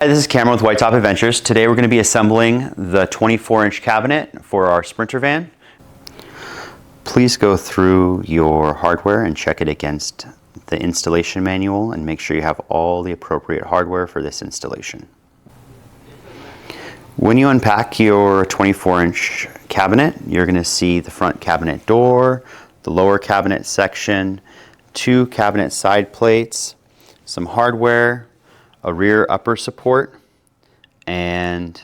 Hi, this is Cameron with White Top Adventures. Today we're going to be assembling the 24-inch cabinet for our Sprinter van. Please go through your hardware and check it against the installation manual and make sure you have all the appropriate hardware for this installation. When you unpack your 24-inch cabinet, you're going to see the front cabinet door, the lower cabinet section, 2 cabinet side plates, some hardware, a rear upper support, and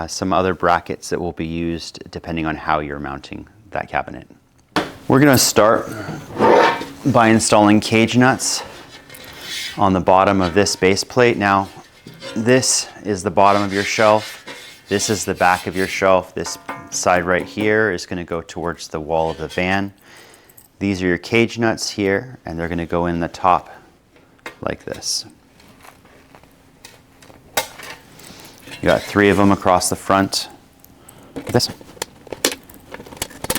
some other brackets that will be used depending on how you're mounting that cabinet. We're going to start by installing cage nuts on the bottom of this base plate. Now, this is the bottom of your shelf. This is the back of your shelf. This side right here is going to go towards the wall of the van. These are your cage nuts here, and they're going to go in the top like this. You got 3 of them across the front, like this.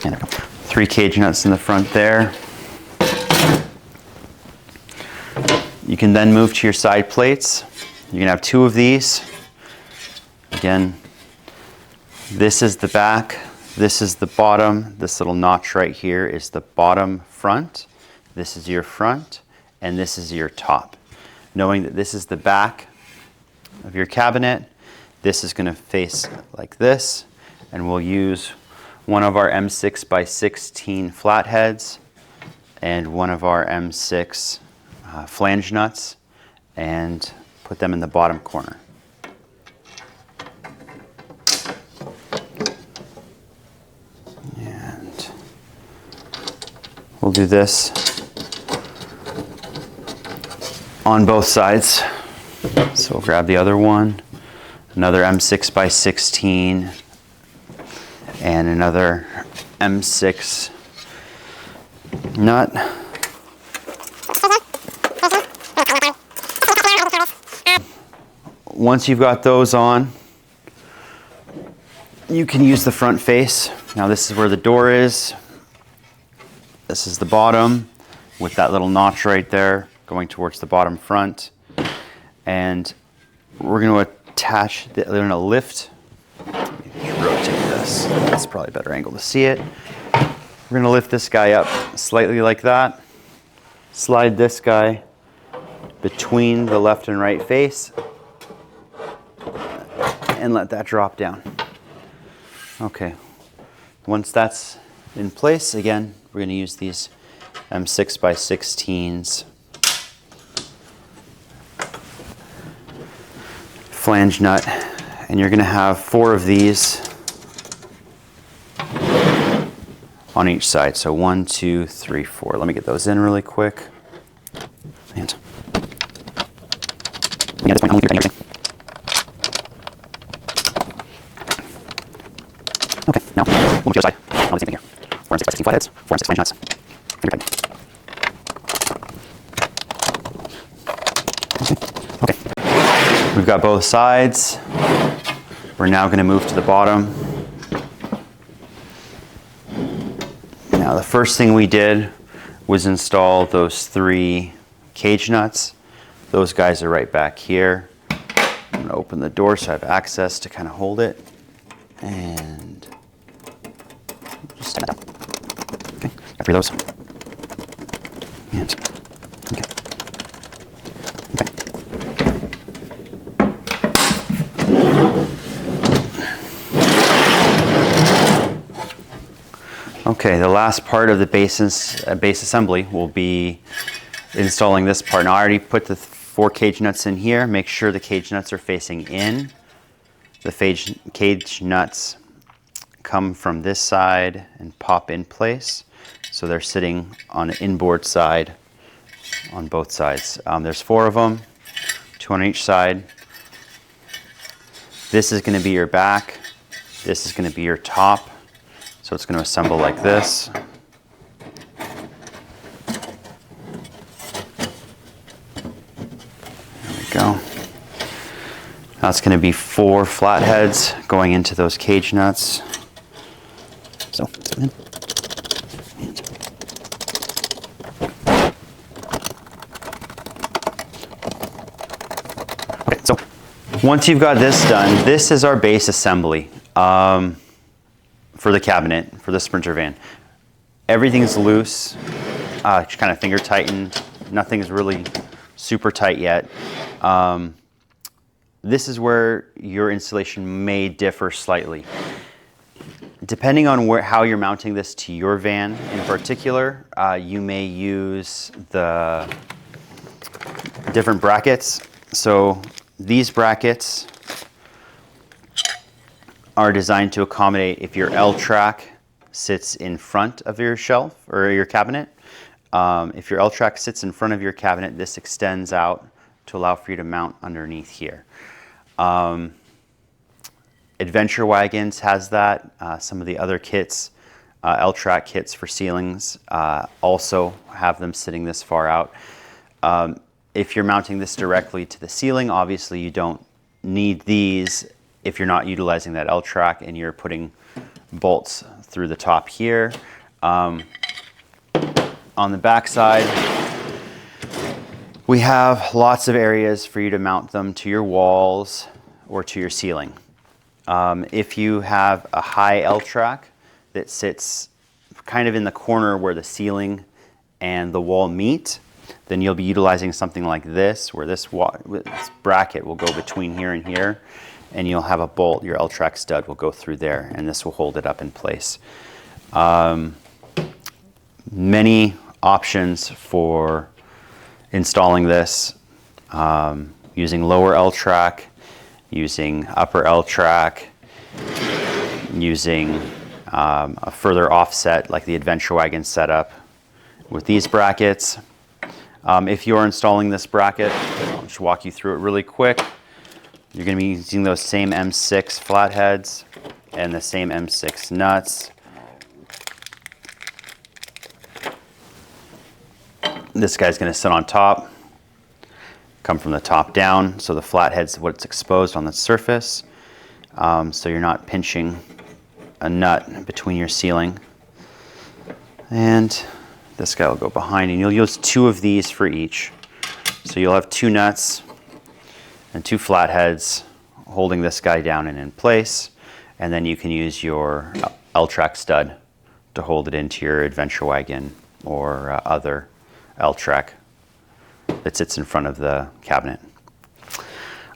And there we go. 3 cage nuts in the front there. You can then move to your side plates. You can have 2 of these. Again, this is the back, this is the bottom. This little notch right here is the bottom front. This is your front, and this is your top. Knowing that this is the back of your cabinet, this is going to face like this, and we'll use one of our M6 by 16 flatheads and one of our M6 flange nuts and put them in the bottom corner. And we'll do this on both sides. So we'll grab the other one. Another M6 by 16 and another M6 nut. Once you've got those on, you can use the front face. Now this is where the door is. This is the bottom with that little notch right there going towards the bottom front. And we're going to attach, they're going to lift. Let me rotate this. That's probably a better angle to see it. We're going to lift this guy up slightly like that. Slide this guy between the left and right face and let that drop down. Okay. Once that's in place, again, we're going to use these M6 by 16s. Flange nut, and you're going to have 4 of these on each side. So 1, 2, 3, 4. Let me get those in really quick. And yeah, this point, I'll everything. Okay, now we'll move to the other side. I'll do the same thing here. 4 M6 by 16 flatheads, 4 M6 flange nuts. Okay. We've got both sides. We're now going to move to the bottom. Now the first thing we did was install those 3 cage nuts. Those guys are right back here. I'm going to open the door so I have access to kind of hold it. And just stand that down. Okay, got 3 of those. And okay. Okay, the last part of the base assembly will be installing this part. Now I already put the 4 cage nuts in here. Make sure the cage nuts are facing in. The cage nuts come from this side and pop in place. So they're sitting on the inboard side on both sides. There's 4 of them, 2 on each side. This is going to be your back. This is going to be your top. So it's going to assemble like this. There we go. Now it's going to be 4 flatheads going into those cage nuts. So, in. Okay, so Once you've got this done, this is our base assembly for the cabinet, for the Sprinter van. Everything's loose, just kind of finger tightened. Nothing's really super tight yet. This is where your installation may differ slightly. Depending on how you're mounting this to your van in particular, you may use the different brackets. So these brackets are designed to accommodate if your L-track sits in front of your shelf or your cabinet. If your L-track sits in front of your cabinet, this extends out to allow for you to mount underneath here. Adventure Wagons has that. Some of the other kits, L-track kits for ceilings, also have them sitting this far out. If you're mounting this directly to the ceiling, obviously you don't need these if you're not utilizing that L-track and you're putting bolts through the top here. On the back side, we have lots of areas for you to mount them to your walls or to your ceiling. If you have a high L-track that sits kind of in the corner where the ceiling and the wall meet, then you'll be utilizing something like this, where this bracket will go between here and here, and you'll have a bolt, your L-track stud will go through there, and this will hold it up in place. Many options for installing this, using lower L-track, using upper L-track, using a further offset like the Adventure Wagon setup with these brackets. If you're installing this bracket, I'll just walk you through it really quick. You're going to be using those same M6 flatheads and the same M6 nuts. This guy's going to sit on top, come from the top down, so the flathead's what's exposed on the surface, so you're not pinching a nut between your ceiling. And this guy will go behind, and you'll use 2 of these for each. So you'll have 2 nuts and 2 flatheads holding this guy down and in place, and then you can use your L-track stud to hold it into your Adventure Wagon or other L-track that sits in front of the cabinet.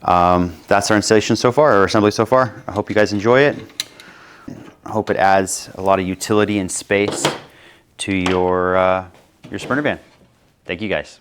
That's our installation so far, or assembly so far. I hope you guys enjoy it. I hope it adds a lot of utility and space to your Sprinter van. Thank you guys.